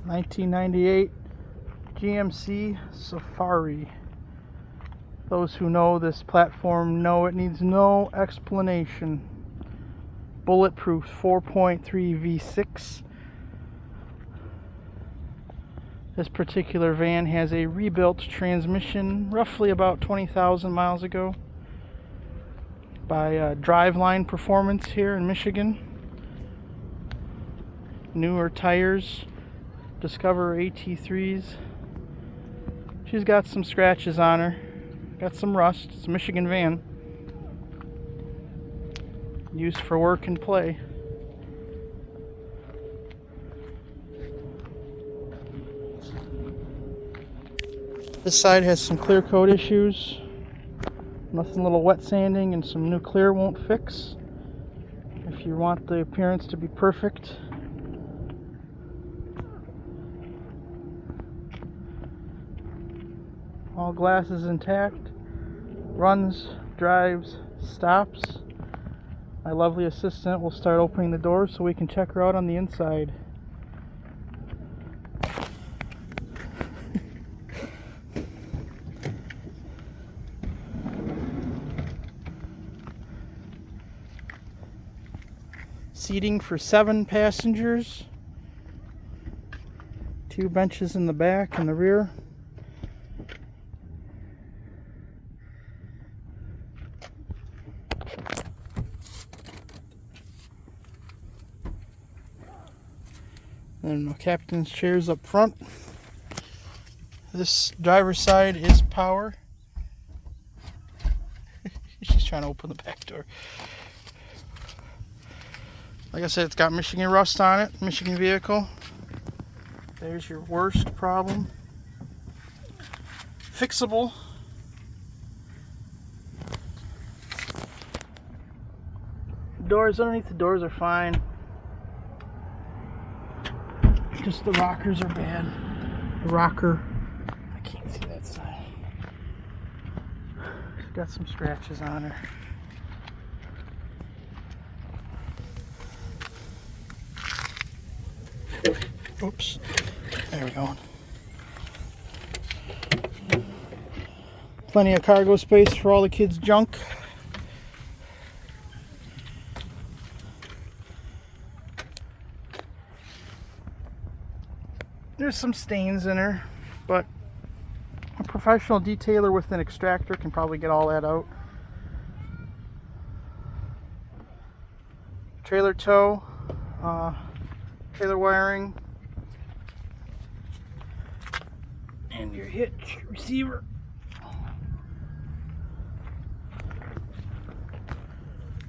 1998 GMC Safari. Those who know this platform know it needs no explanation. Bulletproof 4.3 V6. This particular van has a rebuilt transmission roughly about 20,000 miles ago by Driveline Performance here in Michigan. Newer tires, Discover AT3s. She's got some scratches on her, got some rust. It's a Michigan van used for work and play. This side has some clear coat issues. Nothing a little wet sanding and some new clear won't fix. If you want the appearance to be perfect. All glass is intact. Runs, drives, stops. My lovely assistant will start opening the door so we can check her out on the inside. Seating for 7 passengers. 2 benches in the back and the rear. And my captain's chairs up front. This driver's side is power. She's trying to open the back door. Like I said, it's got Michigan rust on it, Michigan vehicle. There's your worst problem. Fixable. Doors underneath the doors are fine. Just the rockers are bad. The rocker, I can't see that side. She's got some scratches on her. Oops, there we go. Plenty of cargo space for all the kids' junk. There's some stains in her, but a professional detailer with an extractor can probably get all that out. Trailer tow, trailer wiring, and your hitch receiver.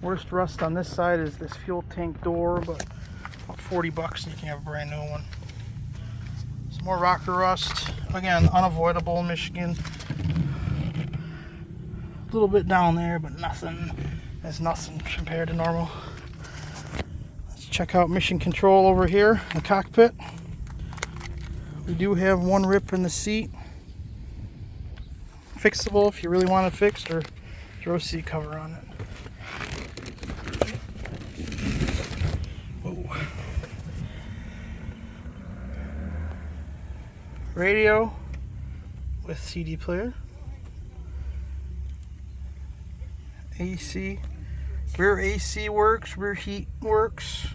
Worst rust on this side is this fuel tank door, but about 40 bucks and you can have a brand new one. Some more rocker rust, again unavoidable in Michigan. A little bit down there, but nothing. That's nothing compared to normal. Let's check out mission control over here in the cockpit. We do have one rip in the seat. Fixable if you really want it fixed, or throw a seat cover on it. Whoa. Radio with CD player. AC. Rear AC works, rear heat works.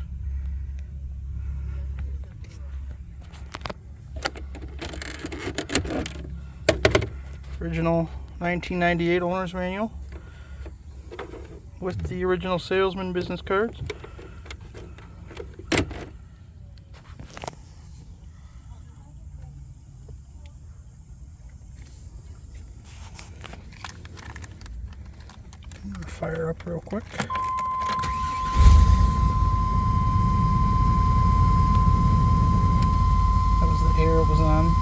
Original 1998 owner's manual with the original salesman business cards. I'm gonna fire up real quick. That was the air it was on.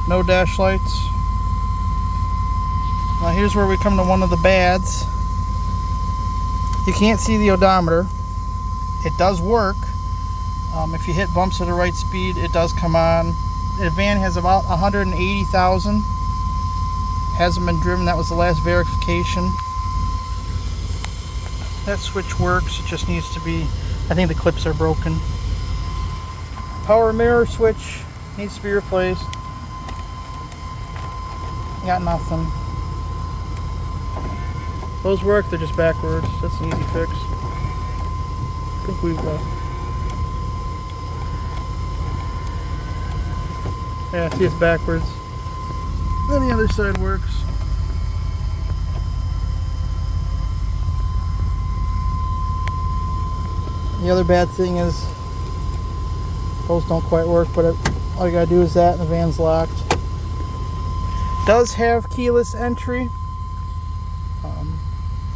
No dash lights. Now here's where we come to one of the bads. You can't see the odometer. It does work. If you hit bumps at the right speed, it does come on. The van has about 180,000. Hasn't been driven. That was the last verification. That switch works. It just needs to be, I think the clips are broken. Power mirror switch needs to be replaced. Got nothing. Those work, they're just backwards. That's an easy fix. I think we've yeah, see, it's backwards. Then the other side works. The other bad thing is those don't quite work, but all you gotta do is that and the van's locked. Does have keyless entry.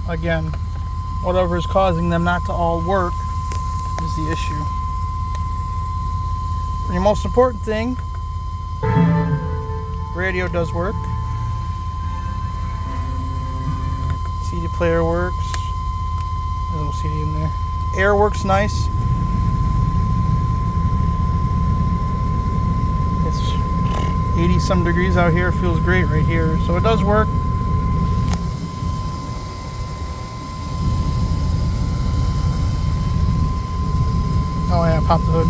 Again, whatever is causing them not to all work is the issue. The most important thing, radio does work. CD player works. There's no CD in there. Air works nice. It's 80 some degrees out here. It feels great right here. So it does work. Oh yeah, pop the hood.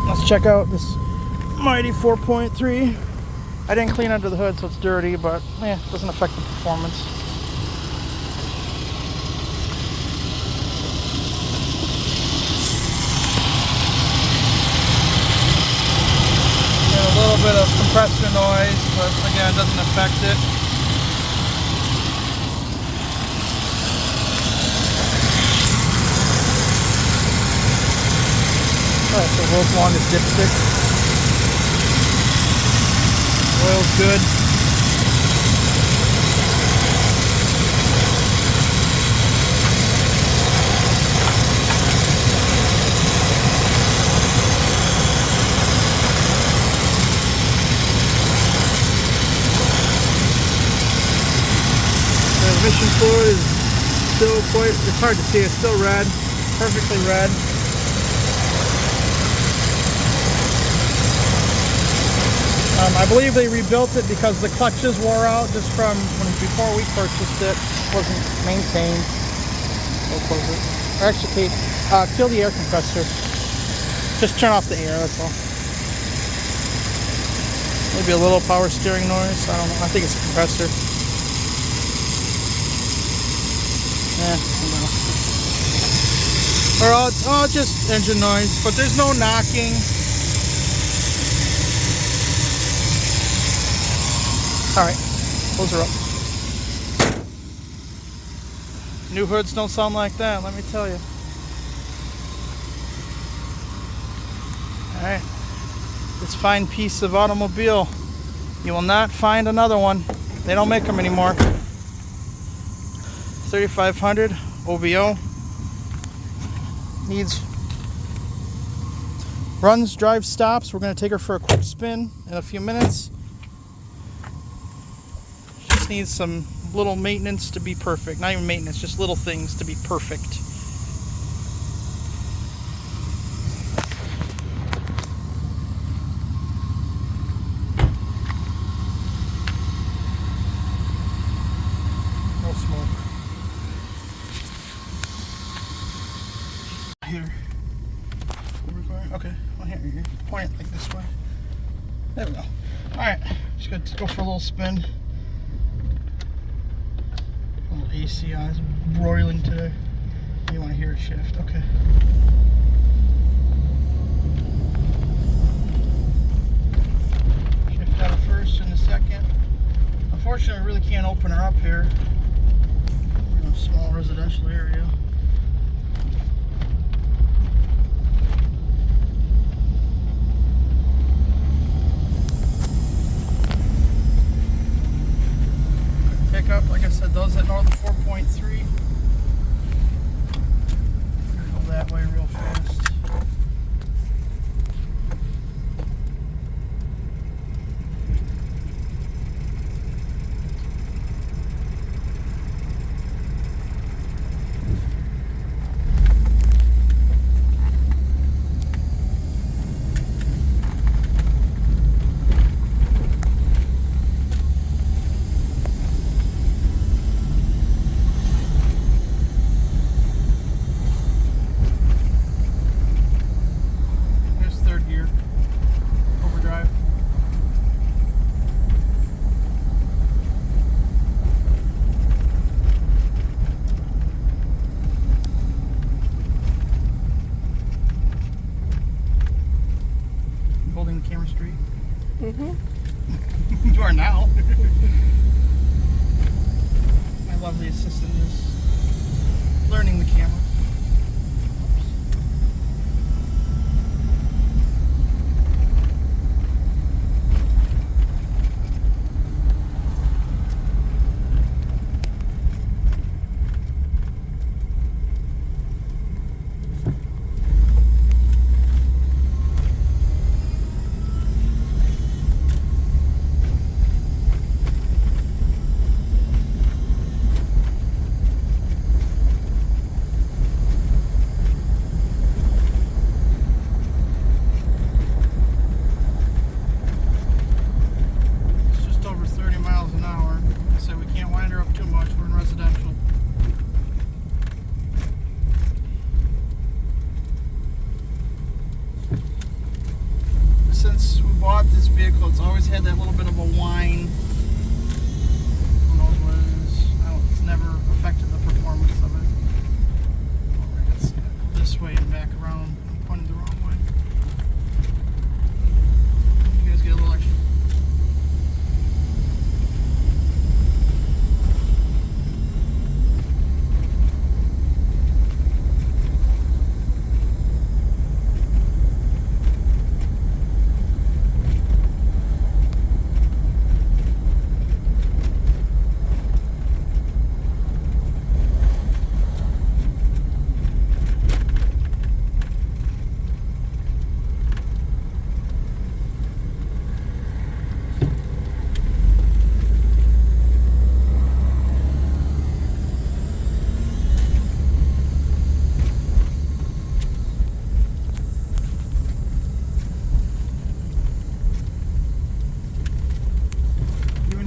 Let's check out this mighty 4.3. I didn't clean under the hood, so it's dirty, but yeah, it doesn't affect the performance. A little bit of compressor noise, but again, it doesn't affect it. Alright, so world's longest dipstick. Oil's good. The emission fluid is still quite, it's hard to see, it's still red, perfectly red. I believe they rebuilt it because the clutches wore out just from before we purchased it. It wasn't maintained. We'll close it. Or actually, kill the air compressor. Just turn off the air, that's all. Maybe a little power steering noise. I don't know. I think it's a compressor. Yeah, I don't know. Or just engine noise, but there's no knocking. Alright, close her up. New hoods don't sound like that, let me tell you. Alright, this fine piece of automobile, you will not find another one. They don't make them anymore. 3500 OBO. Needs runs, drives, stops. We're going to take her for a quick spin in a few minutes. Needs some little maintenance to be perfect. Not even maintenance, just little things to be perfect. No smoke. Here. Where we going? Okay. Well, here. Point it like this way. There we go. Alright. Just got to go for a little spin. AC on, it's broiling today. You want to hear it shift, okay. Shift out of first and the second. Unfortunately, I really can't open her up here. We're in a small residential area. Pickup, like I said, those that know the 4.3 go that way real fast. camera straight? Mm-hmm. You are now. My lovely assistant is learning the camera. Since we bought this vehicle, it's always had that little bit of a whine. Who knows what it is? It's never affected the performance of it. Let's go this way and back around. I'm pointing the wrong way. You guys get a little extra.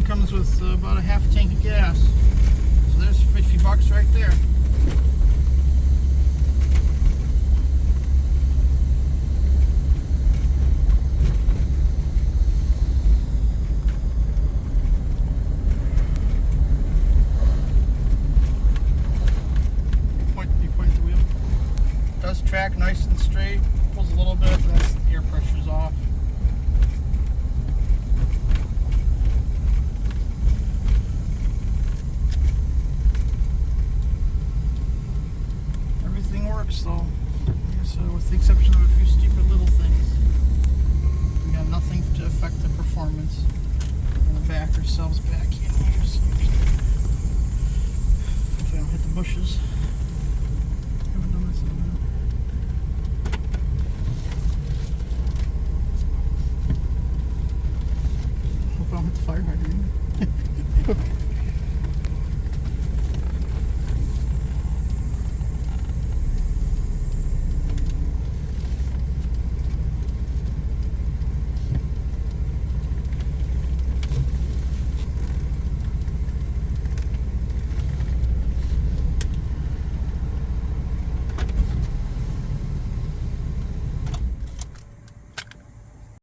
Comes with about a half tank of gas, so there's $50 right there. You point the wheel. It does track nice and straight, pulls a little bit, but that's the air pressure's off. So, with the exception of a few stupid little things, we got nothing to affect the performance. We're going to back ourselves back in here so we don't hit the bushes.